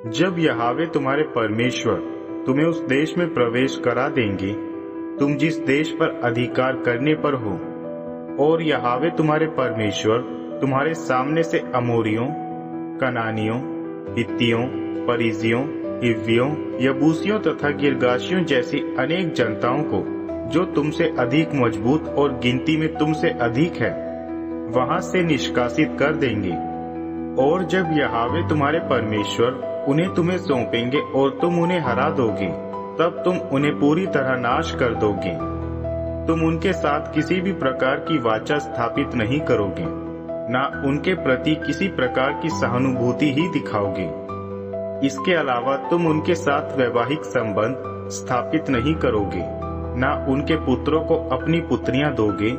जब यहोवा तुम्हारे परमेश्वर तुम्हें उस देश में प्रवेश करा देंगे, तुम जिस देश पर अधिकार करने पर हो, और यहोवा तुम्हारे परमेश्वर तुम्हारे सामने से अमोरियों, कनानियों, हित्तियों, परिज्जियों, हिव्वियों, यबूसियों तथा गिर्गाशियों जैसी अनेक जनताओं को, जो तुमसे अधिक मजबूत और गिनती में तुमसे अधिक है, वहां से निष्कासित कर देंगे। और जब यहोवा तुम्हारे परमेश्वर उन्हें तुम्हें सौंपेंगे और तुम उन्हें हरा दोगे, तब तुम उन्हें पूरी तरह नाश कर दोगे। तुम उनके साथ किसी भी प्रकार की वाचा स्थापित नहीं करोगे, ना उनके प्रति किसी प्रकार की सहानुभूति ही दिखाओगे। इसके अलावा तुम उनके साथ वैवाहिक संबंध स्थापित नहीं करोगे, ना उनके पुत्रों को अपनी पुत्रियां दोगे,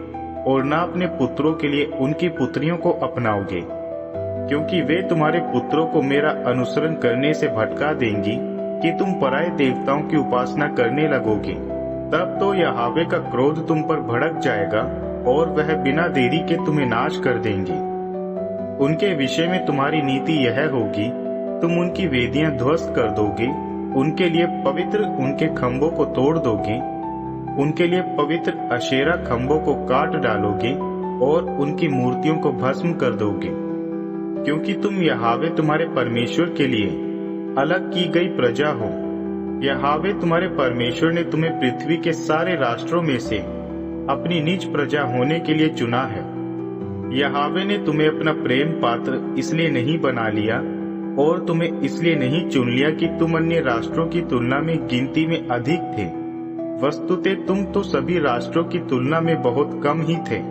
और ना अपने पुत्रों के लिए उनकी पुत्रियों को अपनाओगे, क्योंकि वे तुम्हारे पुत्रों को मेरा अनुसरण करने से भटका देंगी कि तुम पराये देवताओं की उपासना करने लगोगे। तब तो यहोवा का क्रोध तुम पर भड़क जाएगा और वह बिना देरी के तुम्हें नाश कर देंगे। उनके विषय में तुम्हारी नीति यह होगी, तुम उनकी वेदियां ध्वस्त कर दोगे, उनके लिए पवित्र उनके खम्भों को तोड़ दोगे, उनके लिए पवित्र अशेरा खम्भों को काट डालोगे और उनकी मूर्तियों को भस्म कर दोगे। क्योंकि तुम यहोवा तुम्हारे परमेश्वर के लिए अलग की गई प्रजा हो। यहोवा तुम्हारे परमेश्वर ने तुम्हें पृथ्वी के सारे राष्ट्रों में से अपनी निज प्रजा होने के लिए चुना है। यहोवा ने तुम्हें अपना प्रेम पात्र इसलिए नहीं बना लिया और तुम्हें इसलिए नहीं चुन लिया कि तुम अन्य राष्ट्रों की तुलना में गिनती में अधिक थे। वस्तुतः तुम तो सभी राष्ट्रों की तुलना में बहुत कम ही थे,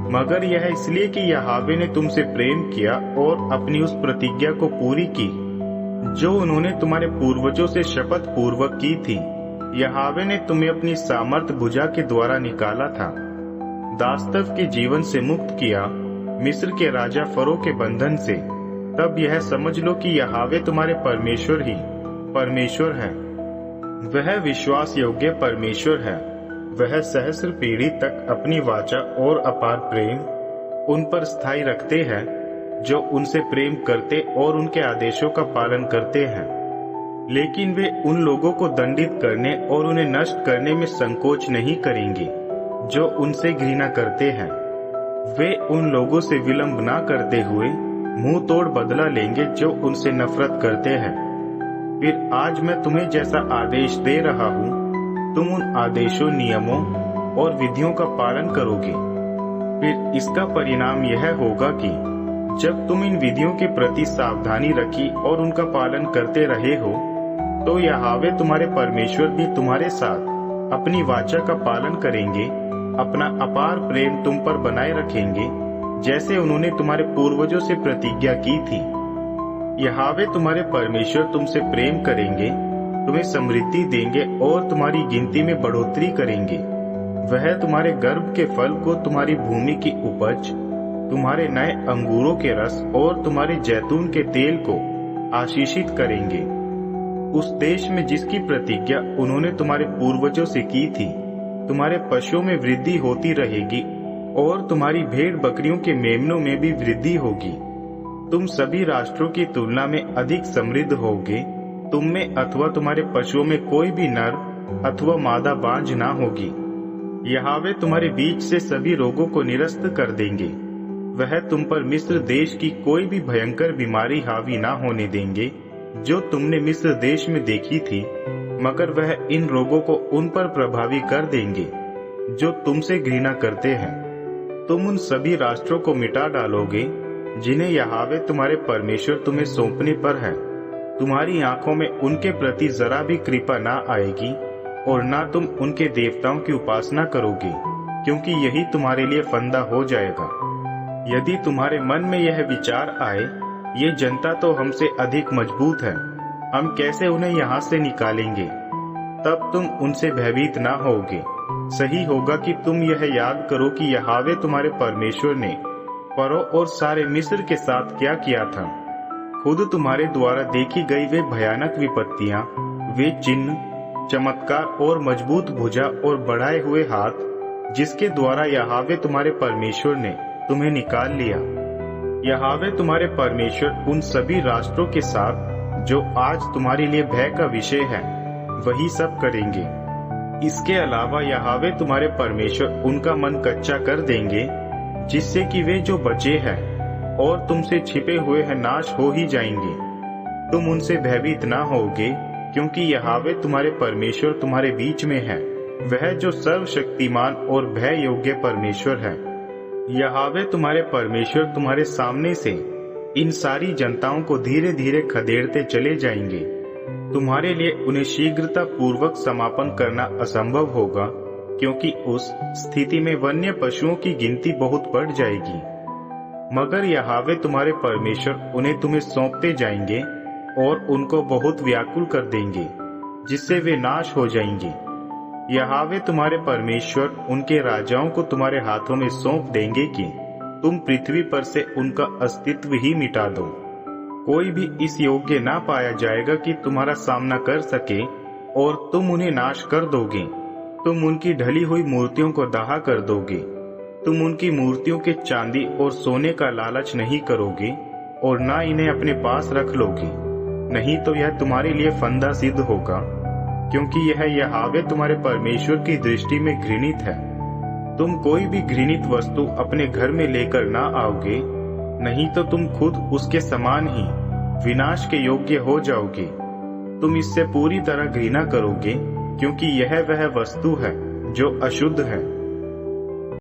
मगर यह इसलिए कि यहोवा ने तुमसे प्रेम किया और अपनी उस प्रतिज्ञा को पूरी की जो उन्होंने तुम्हारे पूर्वजों से शपथ पूर्वक की थी। यहोवा ने तुम्हें अपनी सामर्थ भुजा के द्वारा निकाला था, दासत्व के जीवन से मुक्त किया, मिस्र के राजा फरो के बंधन से। तब यह समझ लो कि यहोवा तुम्हारे परमेश्वर ही परमेश्वर है। वह विश्वास योग्य परमेश्वर है। वह सहस्र पीढ़ी तक अपनी वाचा और अपार प्रेम उन पर स्थायी रखते हैं जो उनसे प्रेम करते और उनके आदेशों का पालन करते हैं। लेकिन वे उन लोगों को दंडित करने और उन्हें नष्ट करने में संकोच नहीं करेंगे जो उनसे घृणा करते हैं। वे उन लोगों से विलंब न करते हुए मुंह तोड़ बदला लेंगे जो उनसे नफरत करते हैं। फिर आज मैं तुम्हें जैसा आदेश दे रहा हूँ, तुम उन आदेशों, नियमों और विधियों का पालन करोगे। फिर इसका परिणाम यह होगा कि जब तुम इन विधियों के प्रति सावधानी रखी और उनका पालन करते रहे हो, तो यहोवा तुम्हारे परमेश्वर भी तुम्हारे साथ अपनी वाचा का पालन करेंगे, अपना अपार प्रेम तुम पर बनाए रखेंगे, जैसे उन्होंने तुम्हारे पूर्वजों से प्रतिज्ञा की थी। यहोवा तुम्हारे परमेश्वर तुमसे प्रेम करेंगे, तुम्हें समृद्धि देंगे और तुम्हारी गिनती में बढ़ोतरी करेंगे। वह तुम्हारे गर्भ के फल को, तुम्हारी भूमि की उपज, तुम्हारे नए अंगूरों के रस और तुम्हारे जैतून के तेल को आशीषित करेंगे। उस देश में जिसकी प्रतिज्ञा उन्होंने तुम्हारे पूर्वजों से की थी, तुम्हारे पशुओं में वृद्धि होती रहेगी और तुम्हारी भेड़ बकरियों के मेमनों में भी वृद्धि होगी। तुम सभी राष्ट्रों की तुलना में अधिक समृद्ध होगे। तुम में अथवा तुम्हारे पशुओं में कोई भी नर अथवा मादा बांझ ना होगी। यहोवा तुम्हारे बीच से सभी रोगों को निरस्त कर देंगे। वह तुम पर मिस्र देश की कोई भी भयंकर बीमारी हावी ना होने देंगे जो तुमने मिस्र देश में देखी थी, मगर वह इन रोगों को उन पर प्रभावी कर देंगे जो तुमसे घृणा करते हैं। तुम उन सभी राष्ट्रों को मिटा डालोगे जिन्हें यहोवा तुम्हारे परमेश्वर तुम्हें सौंपने पर है। तुम्हारी आंखों में उनके प्रति जरा भी कृपा ना आएगी और ना तुम उनके देवताओं की उपासना करोगे, क्योंकि यही तुम्हारे लिए फंदा हो जाएगा। यदि तुम्हारे मन में यह विचार आए, ये जनता तो हमसे अधिक मजबूत है, हम कैसे उन्हें यहाँ से निकालेंगे, तब तुम उनसे भयभीत ना होगे। सही होगा कि तुम यह याद करो कि यहोवा तुम्हारे परमेश्वर ने फरो और सारे मिस्र के साथ क्या किया था। खुद तुम्हारे द्वारा देखी गई वे भयानक विपत्तियां, वे चिन्ह, चमत्कार और मजबूत भुजा और बढ़ाए हुए हाथ, जिसके द्वारा यहोवा तुम्हारे परमेश्वर ने तुम्हें निकाल लिया। यहोवा तुम्हारे परमेश्वर उन सभी राष्ट्रों के साथ जो आज तुम्हारे लिए भय का विषय है, वही सब करेंगे। इसके अलावा यहोवा तुम्हारे परमेश्वर उनका मन कच्चा कर देंगे, जिससे कि वे जो बचे हैं और तुमसे छिपे हुए हैं नाश हो ही जाएंगे। तुम उनसे भयभीत ना होगे, क्योंकि यहोवा तुम्हारे परमेश्वर तुम्हारे बीच में है, वह जो सर्वशक्तिमान और भय योग्य परमेश्वर है। यहोवा तुम्हारे परमेश्वर तुम्हारे सामने से इन सारी जनताओं को धीरे धीरे खदेड़ते चले जाएंगे। तुम्हारे लिए उन्हें शीघ्रता पूर्वक समापन करना असंभव होगा, क्योंकि उस स्थिति में वन्य पशुओं की गिनती बहुत बढ़ जाएगी। मगर यहोवा तुम्हारे परमेश्वर उन्हें तुम्हें सौंपते जाएंगे और उनको बहुत व्याकुल कर देंगे, जिससे वे नाश हो जाएंगे। यहोवा तुम्हारे परमेश्वर उनके राजाओं को तुम्हारे हाथों में सौंप देंगे कि तुम पृथ्वी पर से उनका अस्तित्व ही मिटा दो। कोई भी इस योग्य ना पाया जाएगा कि तुम्हारा सामना कर सके, और तुम उन्हें नाश कर दोगे। तुम उनकी ढली हुई मूर्तियों को दहा कर दोगे। तुम उनकी मूर्तियों के चांदी और सोने का लालच नहीं करोगे, और ना इन्हें अपने पास रख लोगे, नहीं तो यह तुम्हारे लिए फंदा सिद्ध होगा, क्योंकि यह यहोवा तुम्हारे परमेश्वर की दृष्टि में घृणित है। तुम कोई भी घृणित वस्तु अपने घर में लेकर ना आओगे, नहीं तो तुम खुद उसके समान ही विनाश के योग्य हो जाओगे। तुम इससे पूरी तरह घृणा करोगे, क्योंकि यह वह वस्तु है जो अशुद्ध है।